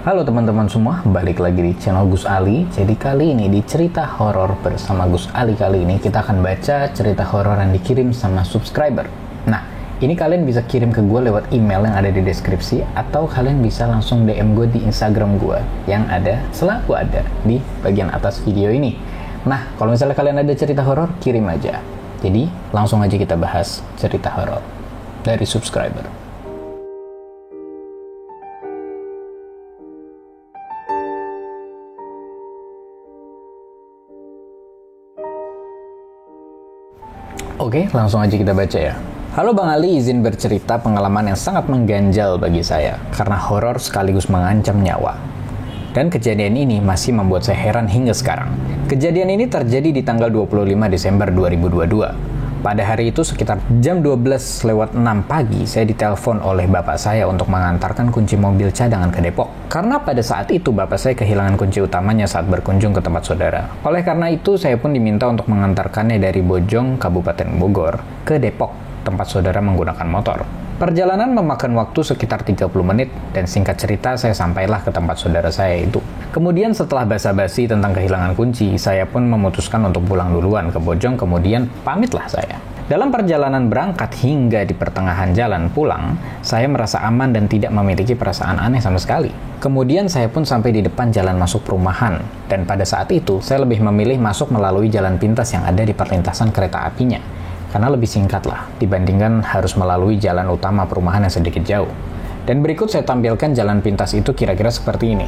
Halo teman-teman semua, balik lagi di channel Gus Ali. Jadi kali ini di cerita horor bersama Gus Ali kali ini kita akan baca cerita horor yang dikirim sama subscriber. Nah, ini kalian bisa kirim ke gue lewat email yang ada di deskripsi atau kalian bisa langsung DM gue di Instagram gue yang selalu ada di bagian atas video ini. Nah, kalau misalnya kalian ada cerita horor, kirim aja. Jadi, langsung aja kita bahas cerita horor dari subscriber. Oke, langsung aja kita baca ya. Halo Bang Ali, izin bercerita pengalaman yang sangat mengganjal bagi saya karena horor sekaligus mengancam nyawa. Dan kejadian ini masih membuat saya heran hingga sekarang. Kejadian ini terjadi di tanggal 25 Desember 2022. Pada hari itu sekitar jam 12:06 pagi, saya ditelepon oleh bapak saya untuk mengantarkan kunci mobil cadangan ke Depok. Karena pada saat itu bapak saya kehilangan kunci utamanya saat berkunjung ke tempat saudara. Oleh karena itu, saya pun diminta untuk mengantarkannya dari Bojong, Kabupaten Bogor, ke Depok, tempat saudara menggunakan motor. Perjalanan memakan waktu sekitar 30 menit, dan singkat cerita saya sampailah ke tempat saudara saya itu. Kemudian setelah basa-basi tentang kehilangan kunci, saya pun memutuskan untuk pulang duluan ke Bojong, kemudian pamitlah saya. Dalam perjalanan berangkat hingga di pertengahan jalan pulang, saya merasa aman dan tidak memiliki perasaan aneh sama sekali. Kemudian saya pun sampai di depan jalan masuk perumahan, dan pada saat itu saya lebih memilih masuk melalui jalan pintas yang ada di perlintasan kereta apinya, karena lebih singkat lah dibandingkan harus melalui jalan utama perumahan yang sedikit jauh. Dan berikut saya tampilkan jalan pintas itu kira-kira seperti ini.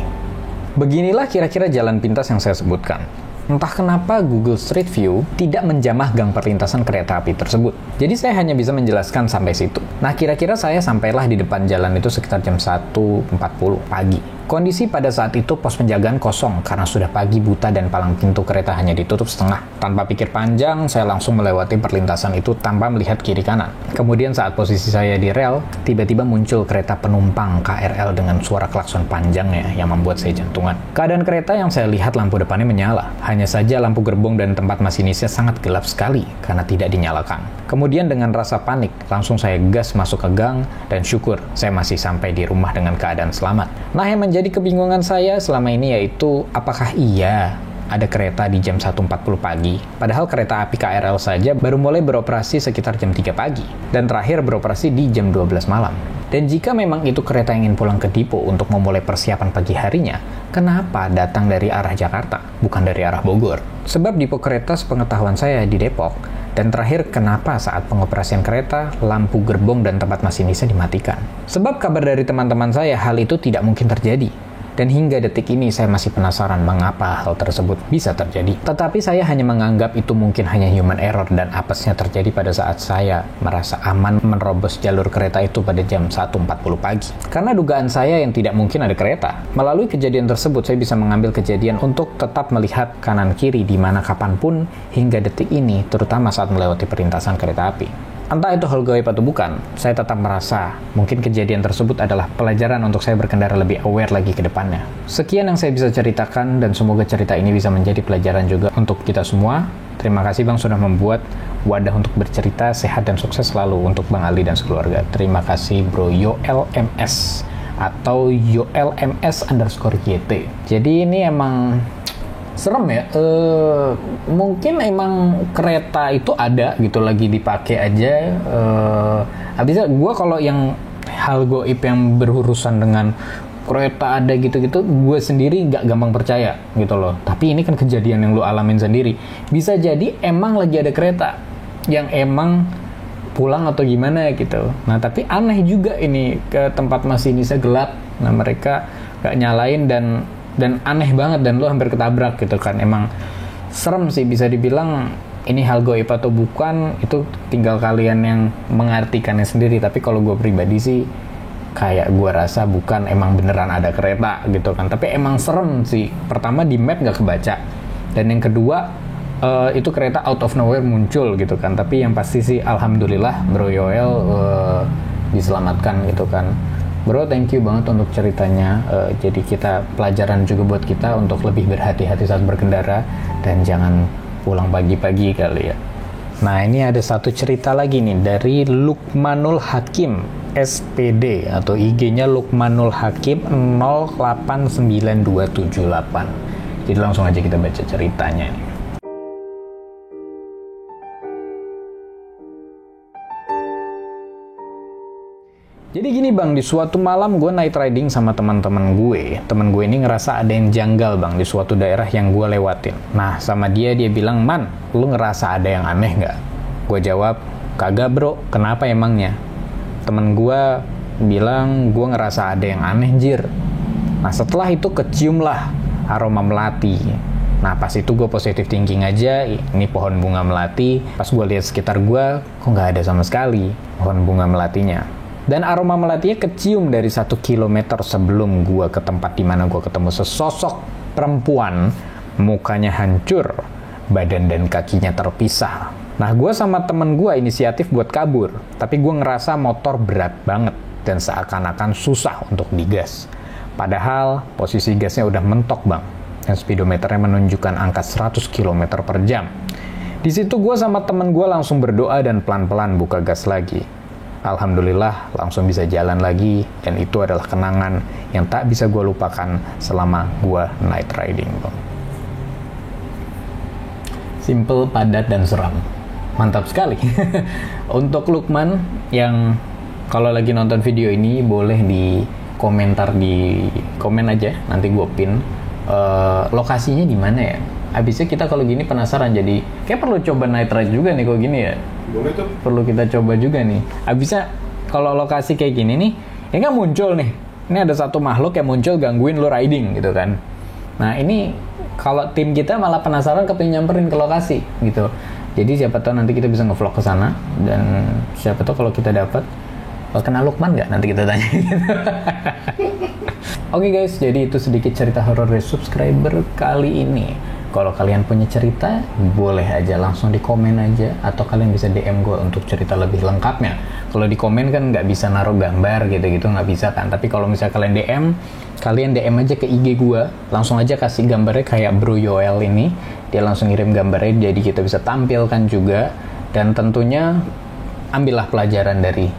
Beginilah kira-kira jalan pintas yang saya sebutkan. Entah kenapa Google Street View tidak menjamah gang perlintasan kereta api tersebut. Jadi saya hanya bisa menjelaskan sampai situ. Nah, kira-kira saya sampailah di depan jalan itu sekitar jam 1.40 pagi. Kondisi pada saat itu pos penjagaan kosong karena sudah pagi buta dan palang pintu kereta hanya ditutup setengah. Tanpa pikir panjang, saya langsung melewati perlintasan itu tanpa melihat kiri kanan. Kemudian saat posisi saya di rel, tiba-tiba muncul kereta penumpang KRL dengan suara klakson panjangnya yang membuat saya jantungan. Keadaan kereta yang saya lihat lampu depannya menyala. Hanya saja lampu gerbong dan tempat masinisnya sangat gelap sekali karena tidak dinyalakan. Kemudian dengan rasa panik, langsung saya gas masuk ke gang dan syukur saya masih sampai di rumah dengan keadaan selamat. Nah, yang menjadi kebingungan saya selama ini yaitu apakah iya ada kereta di jam 1.40 pagi, padahal kereta api KRL saja baru mulai beroperasi sekitar jam 3 pagi dan terakhir beroperasi di jam 12 malam. Dan jika memang itu kereta ingin pulang ke Dipo untuk memulai persiapan pagi harinya, kenapa datang dari arah Jakarta, bukan dari arah Bogor? Sebab Dipo kereta sepengetahuan saya di Depok. Dan terakhir, kenapa saat pengoperasian kereta, lampu gerbong dan tempat masinisnya dimatikan? Sebab kabar dari teman-teman saya, hal itu tidak mungkin terjadi. Dan hingga detik ini saya masih penasaran mengapa hal tersebut bisa terjadi. Tetapi saya hanya menganggap itu mungkin hanya human error dan apesnya terjadi pada saat saya merasa aman menerobos jalur kereta itu pada jam 1.40 pagi. Karena dugaan saya yang tidak mungkin ada kereta. Melalui kejadian tersebut saya bisa mengambil kejadian untuk tetap melihat kanan kiri di mana kapanpun hingga detik ini, terutama saat melewati perlintasan kereta api. Entah itu hal gaib atau bukan, saya tetap merasa mungkin kejadian tersebut adalah pelajaran untuk saya berkendara lebih aware lagi ke depannya. Sekian yang saya bisa ceritakan dan semoga cerita ini bisa menjadi pelajaran juga untuk kita semua. Terima kasih Bang sudah membuat wadah untuk bercerita, sehat dan sukses selalu untuk Bang Ali dan sekeluarga. Terima kasih Bro YoelMS atau YoelMS_YT. Jadi ini emang serem ya, mungkin emang kereta itu ada gitu lagi dipakai aja. Habisnya gue kalau yang hal goib yang berurusan dengan kereta ada gitu-gitu, gue sendiri nggak gampang percaya gitu loh. Tapi ini kan kejadian yang lo alamin sendiri. Bisa jadi emang lagi ada kereta yang emang pulang atau gimana gitu. Nah tapi aneh juga ini, ke tempat masinisnya gelap. Nah mereka nggak nyalain dan aneh banget dan lo hampir ketabrak gitu kan. Emang serem sih, bisa dibilang ini hal goib atau bukan itu tinggal kalian yang mengartikannya sendiri. Tapi kalau gue pribadi sih kayak gue rasa bukan, emang beneran ada kereta gitu kan. Tapi emang serem sih. Pertama di map nggak kebaca, dan yang kedua itu kereta out of nowhere muncul gitu kan. Tapi yang pasti sih alhamdulillah Bro Yoel diselamatkan gitu kan. Bro, thank you banget untuk ceritanya. Jadi kita pelajaran juga buat kita untuk lebih berhati-hati saat berkendara dan jangan pulang pagi-pagi kali ya. Nah, ini ada satu cerita lagi nih dari Lukmanul Hakim. SPD atau IG-nya Lukmanul Hakim 089278. Jadi langsung aja kita baca ceritanya nih. Jadi gini bang, di suatu malam gue night riding sama teman-teman gue. Temen gue ini ngerasa ada yang janggal bang di suatu daerah yang gue lewatin. Nah sama dia bilang, "Man, lu ngerasa ada yang aneh nggak?" Gue jawab, "Kagak bro, kenapa emangnya?" Temen gue bilang, "Gue ngerasa ada yang aneh jir." Nah setelah itu kecium lah aroma melati. Nah pas itu gue positive thinking aja, ini pohon bunga melati. Pas gue lihat sekitar gue, kok nggak ada sama sekali pohon bunga melatinya. Dan aroma melatinya kecium dari 1 kilometer sebelum gue ke tempat dimana gue ketemu sesosok perempuan, mukanya hancur, badan dan kakinya terpisah. Nah gue sama temen gue inisiatif buat kabur, tapi gue ngerasa motor berat banget dan seakan-akan susah untuk digas. Padahal posisi gasnya udah mentok bang, dan speedometernya menunjukkan angka 100 km per jam. Di situ gue sama temen gue langsung berdoa dan pelan-pelan buka gas lagi. Alhamdulillah langsung bisa jalan lagi, dan itu adalah kenangan yang tak bisa gue lupakan selama gue night riding bang. Simple, padat, dan seram. Mantap sekali. Untuk Lukman yang kalau lagi nonton video ini boleh di komentar, di komen aja, nanti gue pin lokasinya di mana ya. Habisnya kita kalau gini penasaran, jadi kayak perlu coba night ride juga nih kalau gini ya. Boleh tuh. Perlu kita coba juga nih. Habisnya kalau lokasi kayak gini nih, ini kan muncul nih. Ini ada satu makhluk yang muncul gangguin lo riding gitu kan. Nah ini kalau tim kita malah penasaran kepingin nyamperin ke lokasi gitu. Jadi siapa tahu nanti kita bisa nge-vlog ke sana, dan siapa tahu kalau kita dapat kenal Lukman nggak, nanti kita tanya gitu. Oke guys, jadi itu sedikit cerita horor dari subscriber kali ini. Kalau kalian punya cerita, boleh aja langsung di komen aja, atau kalian bisa DM gue untuk cerita lebih lengkapnya. Kalau di komen kan nggak bisa naruh gambar gitu-gitu, nggak bisa kan. Tapi kalau misalnya kalian DM aja ke IG gue, langsung aja kasih gambarnya kayak Bro Yoel ini, dia langsung ngirim gambarnya, jadi kita bisa tampilkan juga. Dan tentunya ambillah pelajaran dari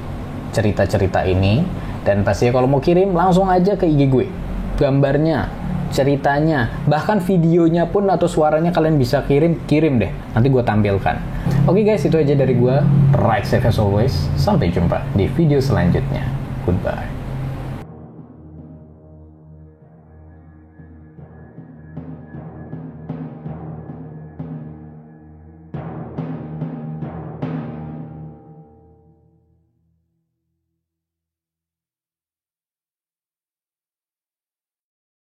cerita-cerita ini, dan pastinya kalau mau kirim langsung aja ke IG gue, gambarnya, ceritanya, bahkan videonya pun atau suaranya kalian bisa kirim deh, nanti gue tampilkan. Oke guys, itu aja dari gue. Ride safe as always. Sampai jumpa di video selanjutnya. Goodbye.